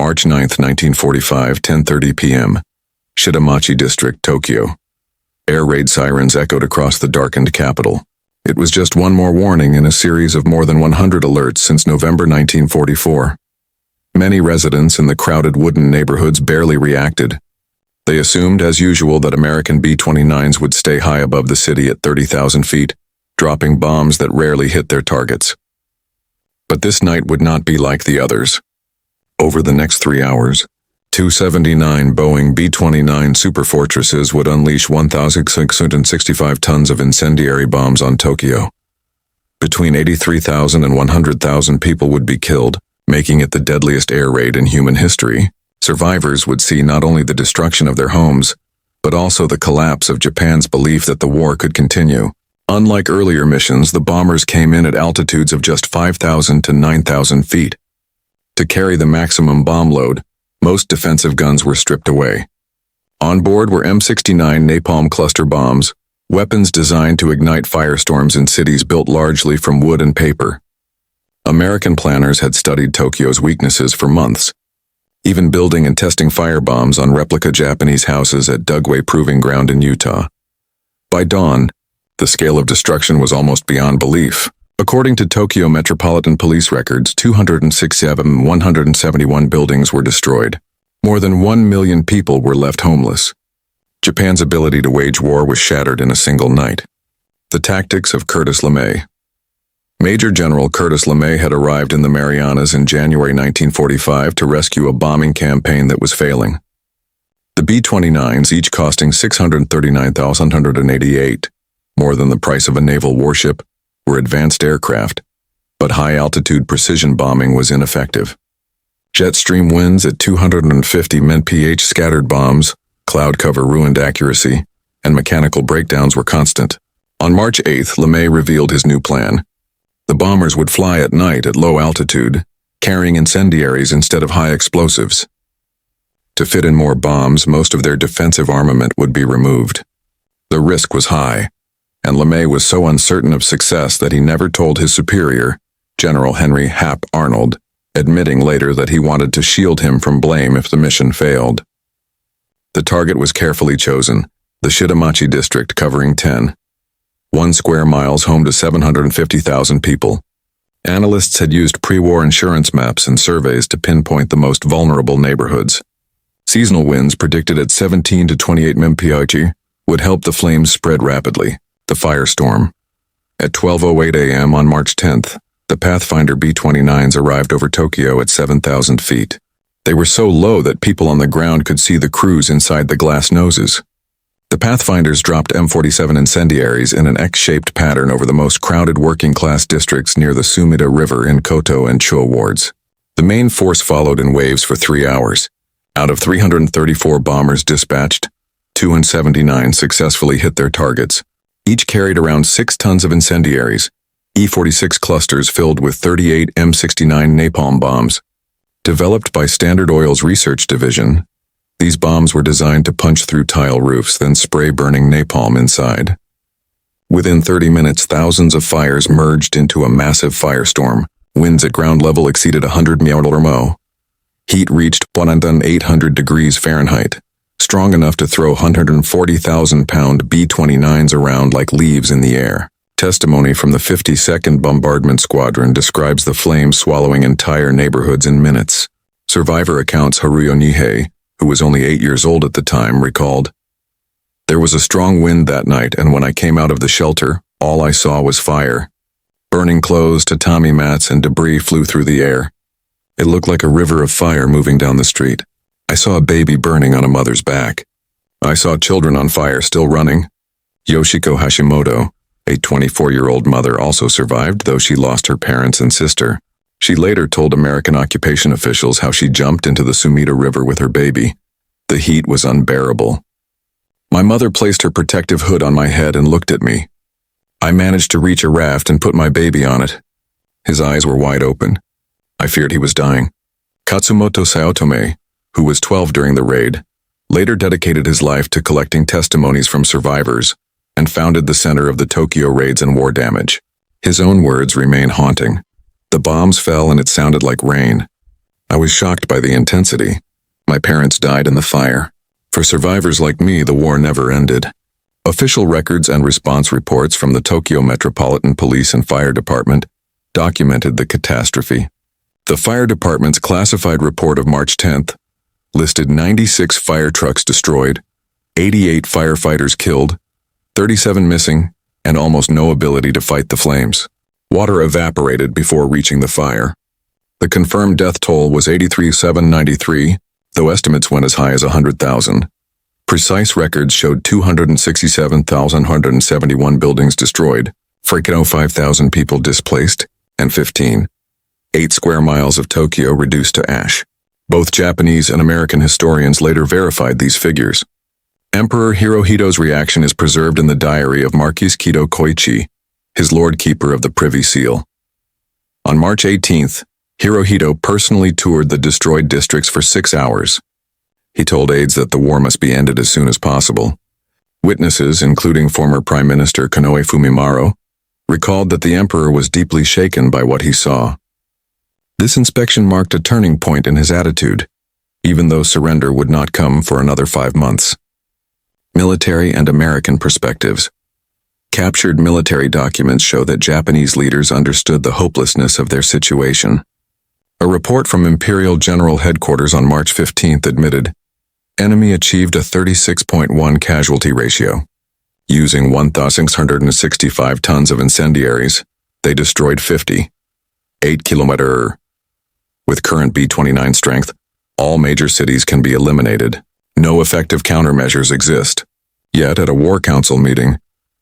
March 9, 1945, 10:30 p.m. Shitamachi District, Tokyo. Air raid sirens echoed across the darkened capital. It was just one more warning in a series of more than 100 alerts since November 1944. Many residents in the crowded wooden neighborhoods barely reacted. They assumed, as usual, that American B-29s would stay high above the city at 30,000 feet, dropping bombs that rarely hit their targets. But this night would not be like the others. Over the next 3 hours, 279 Boeing B-29 Superfortresses would unleash 1,665 tons of incendiary bombs on Tokyo. Between 83,000 and 100,000 people would be killed, making it the deadliest air raid in human history. Survivors would see not only the destruction of their homes, but also the collapse of Japan's belief that the war could continue. Unlike earlier missions, the bombers came in at altitudes of just 5,000 to 9,000 feet. To carry the maximum bomb load, most defensive guns were stripped away. On board were M69 napalm cluster bombs, weapons designed to ignite firestorms in cities built largely from wood and paper. American planners had studied Tokyo's weaknesses for months, even building and testing firebombs on replica Japanese houses at Dugway Proving Ground in Utah. By dawn, the scale of destruction was almost beyond belief. According to Tokyo Metropolitan Police records, 171 buildings were destroyed. More than 1 million people were left homeless. Japan's ability to wage war was shattered in a single night. The tactics of Curtis LeMay. Major General Curtis LeMay had arrived in the Marianas in January 1945 to rescue a bombing campaign that was failing. The B-29s, each costing $639,188, more than the price of a naval warship, were advanced aircraft, but high-altitude precision bombing was ineffective. Jet stream winds at 250 mph scattered bombs, cloud cover ruined accuracy, and mechanical breakdowns were constant. On March 8th, LeMay revealed his new plan. The bombers would fly at night at low altitude, carrying incendiaries instead of high explosives. To fit in more bombs, most of their defensive armament would be removed. The risk was high, and LeMay was so uncertain of success that he never told his superior, General Henry Hap Arnold, admitting later that he wanted to shield him from blame if the mission failed. The target was carefully chosen, the Shitamachi district covering 1 square miles home to 750,000 people. Analysts had used pre-war insurance maps and surveys to pinpoint the most vulnerable neighborhoods. Seasonal winds predicted at 17 to 28 mph would help the flames spread rapidly. The firestorm. At 12:08 a.m. on March 10th, the Pathfinder B-29s arrived over Tokyo at 7,000 feet. They were so low that people on the ground could see the crews inside the glass noses. The Pathfinders dropped M47 incendiaries in an X-shaped pattern over the most crowded working-class districts near the Sumida River in Koto and Cho wards. The main force followed in waves for 3 hours. Out of 334 bombers dispatched, 279 successfully hit their targets. Each carried around 6 tons of incendiaries, E-46 clusters filled with 38 M69 napalm bombs. Developed by Standard Oil's research division, these bombs were designed to punch through tile roofs, then spray burning napalm inside. Within 30 minutes, thousands of fires merged into a massive firestorm. Winds at ground level exceeded 100 mph. Heat reached 1,800 degrees Fahrenheit. Strong enough to throw 140,000-pound B-29s around like leaves in the air. Testimony from the 52nd Bombardment Squadron describes the flames swallowing entire neighborhoods in minutes. Survivor accounts Haruyo Nihei, who was only 8 years old at the time, recalled, "There was a strong wind that night, and when I came out of the shelter, all I saw was fire. Burning clothes, tatami mats, and debris flew through the air. It looked like a river of fire moving down the street. I saw a baby burning on a mother's back. I saw children on fire still running." Yoshiko Hashimoto, a 24-year-old mother, also survived, though she lost her parents and sister. She later told American occupation officials how she jumped into the Sumida River with her baby. The heat was unbearable. "My mother placed her protective hood on my head and looked at me. I managed to reach a raft and put my baby on it. His eyes were wide open. I feared he was dying." Katsumoto Sayotome, who was 12 during the raid, later dedicated his life to collecting testimonies from survivors and founded the Center of the Tokyo Raids and War Damage. His own words remain haunting. "The bombs fell and it sounded like rain. I was shocked by the intensity. My parents died in the fire. For survivors like me, the war never ended. Official records and response reports from the Tokyo Metropolitan Police and Fire Department documented the catastrophe. The fire department's classified report of March 10th listed 96 fire trucks destroyed, 88 firefighters killed, 37 missing, and almost no ability to fight the flames. Water evaporated before reaching the fire. The confirmed death toll was 83,793, though estimates went as high as 100,000. Precise records showed 267,171 buildings destroyed, 5,000 people displaced, and 8 square miles of Tokyo reduced to ash. Both Japanese and American historians later verified these figures. Emperor Hirohito's reaction is preserved in the diary of Marquis Kido Koichi, his Lord Keeper of the Privy Seal. On March 18th, Hirohito personally toured the destroyed districts for 6 hours. He told aides that the war must be ended as soon as possible. Witnesses, including former Prime Minister Konoe Fumimaro, recalled that the emperor was deeply shaken by what he saw. This inspection marked a turning point in his attitude, even though surrender would not come for another 5 months. Military and American perspectives. Captured military documents show that Japanese leaders understood the hopelessness of their situation. A report from Imperial General Headquarters on March 15th admitted, enemy achieved a 36.1 casualty ratio. Using 1,665 tons of incendiaries, they destroyed 8 kilometer. With current B-29 strength, all major cities can be eliminated. No effective countermeasures exist. Yet at a War Council meeting,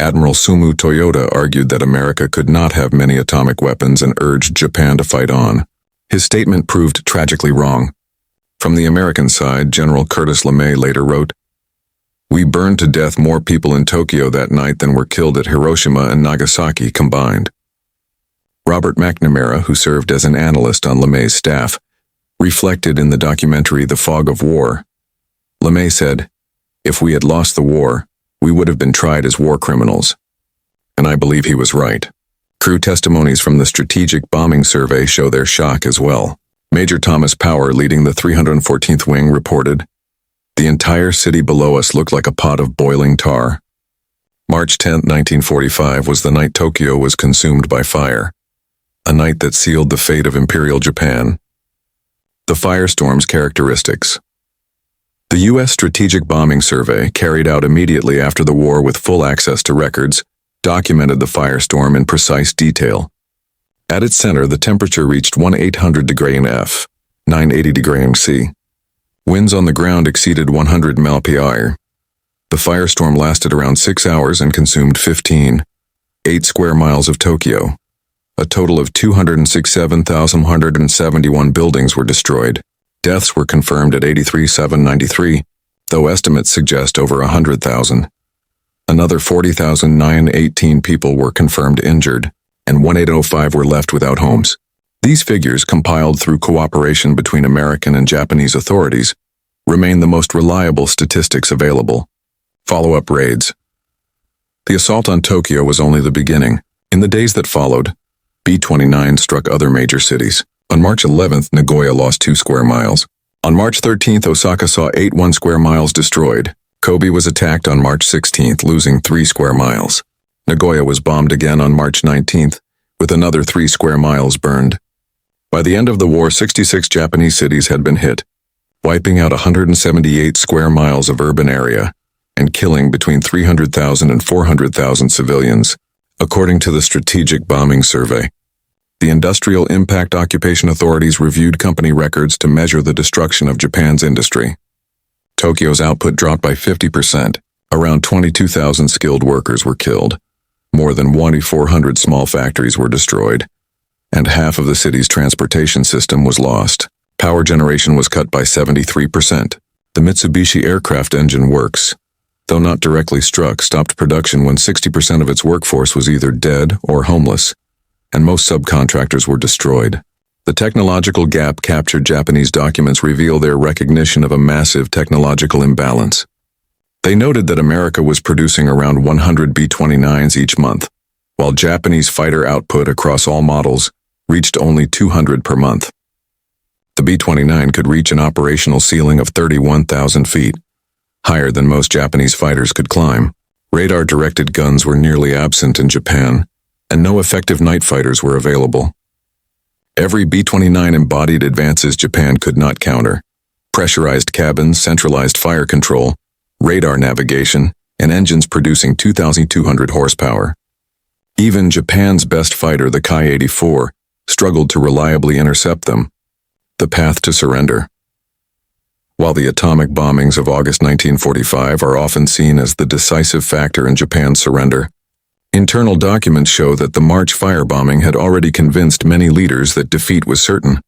Admiral Sumu Toyoda argued that America could not have many atomic weapons and urged Japan to fight on. His statement proved tragically wrong. From the American side, General Curtis LeMay later wrote, "We burned to death more people in Tokyo that night than were killed at Hiroshima and Nagasaki combined." Robert McNamara, who served as an analyst on LeMay's staff, reflected in the documentary The Fog of War. LeMay said, "If we had lost the war, we would have been tried as war criminals." And I believe he was right. Crew testimonies from the Strategic Bombing Survey show their shock as well. Major Thomas Power, leading the 314th Wing, reported, "The entire city below us looked like a pot of boiling tar." March 10, 1945 was the night Tokyo was consumed by fire, a night that sealed the fate of Imperial Japan. The firestorm's characteristics. The U.S. Strategic Bombing Survey, carried out immediately after the war with full access to records, documented the firestorm in precise detail. At its center, the temperature reached 1800 degrees in F, 980 degrees in C. Winds on the ground exceeded 100 mph. The firestorm lasted around 6 hours and consumed 8 square miles of Tokyo. A total of 267,171 buildings were destroyed. Deaths were confirmed at 83,793, though estimates suggest over 100,000. Another 40,918 people were confirmed injured, and 1,805 were left without homes. These figures, compiled through cooperation between American and Japanese authorities, remain the most reliable statistics available. Follow-up raids. The assault on Tokyo was only the beginning. In the days that followed, B-29 struck other major cities. On March 11th, Nagoya lost 2 square miles. On March 13th, Osaka saw 81 square miles destroyed. Kobe was attacked on March 16th, losing 3 square miles. Nagoya was bombed again on March 19th, with another 3 square miles burned. By the end of the war, 66 Japanese cities had been hit, wiping out 178 square miles of urban area and killing between 300,000 and 400,000 civilians, according to the Strategic Bombing Survey. The Industrial Impact Occupation Authorities reviewed company records to measure the destruction of Japan's industry. Tokyo's output dropped by 50%. Around 22,000 skilled workers were killed. More than 2,400 small factories were destroyed, and half of the city's transportation system was lost. Power generation was cut by 73%. The Mitsubishi aircraft engine works, though not directly struck, stopped production when 60% of its workforce was either dead or homeless, and most subcontractors were destroyed. The technological gap captured Japanese documents reveal their recognition of a massive technological imbalance. They noted that America was producing around 100 B-29s each month, while Japanese fighter output across all models reached only 200 per month. The B-29 could reach an operational ceiling of 31,000 feet, higher than most Japanese fighters could climb. Radar-directed guns were nearly absent in Japan, and no effective night fighters were available. Every B-29 embodied advances Japan could not counter: pressurized cabins, centralized fire control, radar navigation, and engines producing 2,200 horsepower. Even Japan's best fighter, the Ki-84, struggled to reliably intercept them. The path to surrender. While the atomic bombings of August 1945 are often seen as the decisive factor in Japan's surrender, internal documents show that the March firebombing had already convinced many leaders that defeat was certain.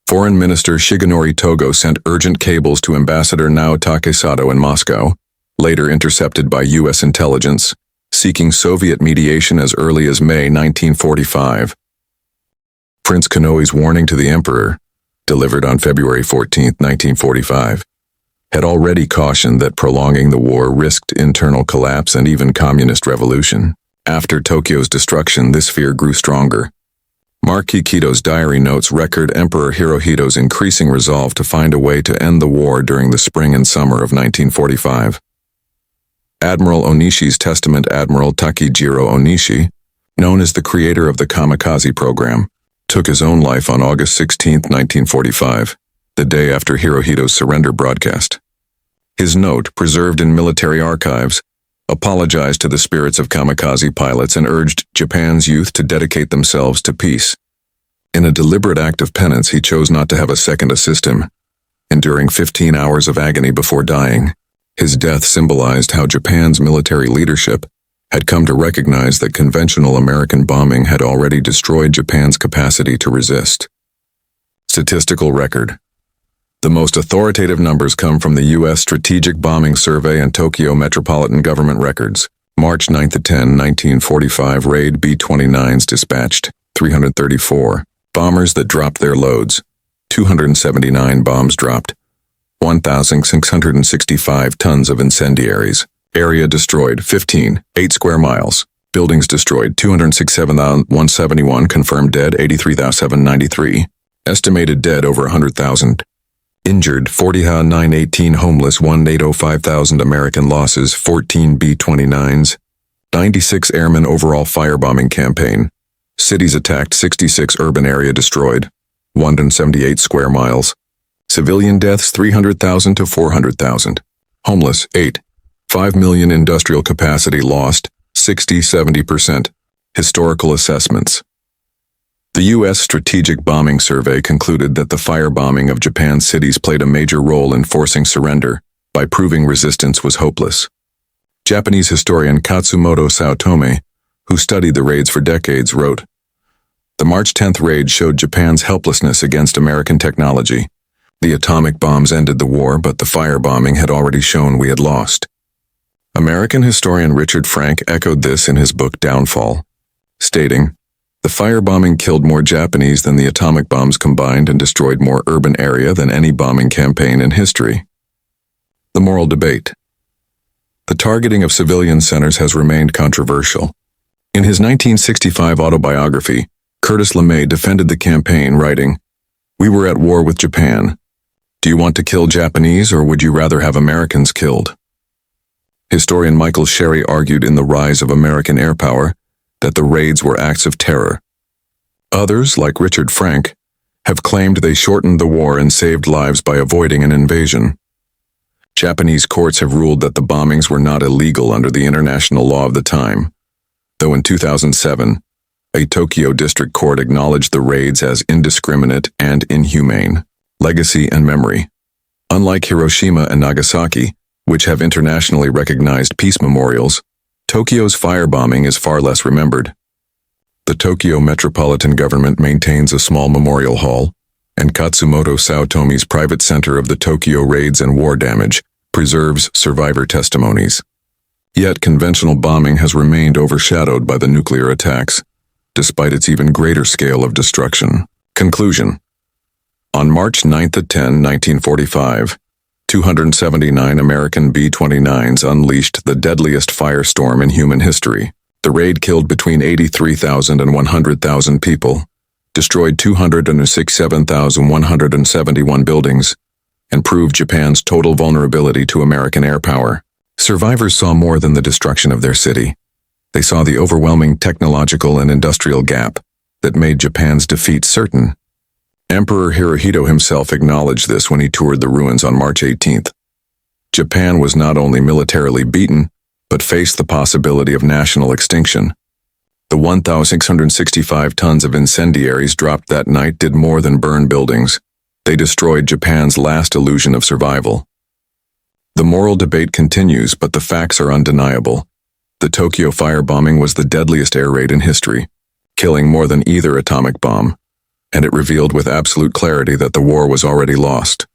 Foreign Minister Shigenori Togo sent urgent cables to Ambassador Nao Takesato in Moscow, later intercepted by U.S. intelligence, seeking Soviet mediation as early as May 1945. Prince Konoe's warning to the emperor, delivered on February 14, 1945, had already cautioned that prolonging the war risked internal collapse and even communist revolution. After Tokyo's destruction, this fear grew stronger. Marquis Kito's diary notes record Emperor Hirohito's increasing resolve to find a way to end the war during the spring and summer of 1945. Admiral Onishi's testament, Admiral Takejiro Onishi, known as the creator of the kamikaze program, took his own life on August 16, 1945, the day after Hirohito's surrender broadcast. His note, preserved in military archives, apologized to the spirits of kamikaze pilots and urged Japan's youth to dedicate themselves to peace. In a deliberate act of penance, he chose not to have a second assist him, enduring 15 hours of agony before dying. His death symbolized how Japan's military leadership had come to recognize that conventional American bombing had already destroyed Japan's capacity to resist. Statistical record. The most authoritative numbers come from the U.S. Strategic Bombing Survey and Tokyo Metropolitan Government records. March 9 to 10, 1945, raid B-29s dispatched, 334. Bombers that dropped their loads, 279 bombs dropped, 1,665 tons of incendiaries. Area destroyed, 15, 8 square miles. Buildings destroyed, 267,171. Confirmed dead, 83,793. Estimated dead, over 100,000. Injured, 40,918. Homeless, 1,805,000. American losses, 14 B-29s. 96 airmen. Overall firebombing campaign. Cities attacked, 66. Urban area destroyed, 178 square miles. Civilian deaths, 300,000 to 400,000. Homeless, 8. 5 million. Industrial capacity lost, 60–70%. Historical assessments. The U.S. Strategic Bombing Survey concluded that the firebombing of Japan's cities played a major role in forcing surrender by proving resistance was hopeless. Japanese historian Katsumoto Saotome, who studied the raids for decades, wrote, "The March 10th raid showed Japan's helplessness against American technology. The atomic bombs ended the war, but the firebombing had already shown we had lost." American historian Richard Frank echoed this in his book Downfall, stating, "The firebombing killed more Japanese than the atomic bombs combined and destroyed more urban area than any bombing campaign in history." The moral debate. The targeting of civilian centers has remained controversial. In his 1965 autobiography, Curtis LeMay defended the campaign, writing, "We were at war with Japan. Do you want to kill Japanese, or would you rather have Americans killed?" Historian Michael Sherry argued in The Rise of American Air Power that the raids were acts of terror. Others, like Richard Frank, have claimed they shortened the war and saved lives by avoiding an invasion. Japanese courts have ruled that the bombings were not illegal under the international law of the time, though in 2007, a Tokyo district court acknowledged the raids as indiscriminate and inhumane. Legacy and memory. Unlike Hiroshima and Nagasaki, which have internationally recognized peace memorials, Tokyo's firebombing is far less remembered. The Tokyo Metropolitan Government maintains a small memorial hall, and Katsumoto Saotome's private center of the Tokyo raids and war damage preserves survivor testimonies. Yet conventional bombing has remained overshadowed by the nuclear attacks, despite its even greater scale of destruction. Conclusion. On March 9 to 10, 1945, 279 American B-29s unleashed the deadliest firestorm in human history. The raid killed between 83,000 and 100,000 people, destroyed 267,171 buildings, and proved Japan's total vulnerability to American air power. Survivors saw more than the destruction of their city. They saw the overwhelming technological and industrial gap that made Japan's defeat certain. Emperor Hirohito himself acknowledged this when he toured the ruins on March 18th. Japan was not only militarily beaten, but faced the possibility of national extinction. The 1,665 tons of incendiaries dropped that night did more than burn buildings. They destroyed Japan's last illusion of survival. The moral debate continues, but the facts are undeniable. The Tokyo firebombing was the deadliest air raid in history, killing more than either atomic bomb, and it revealed with absolute clarity that the war was already lost.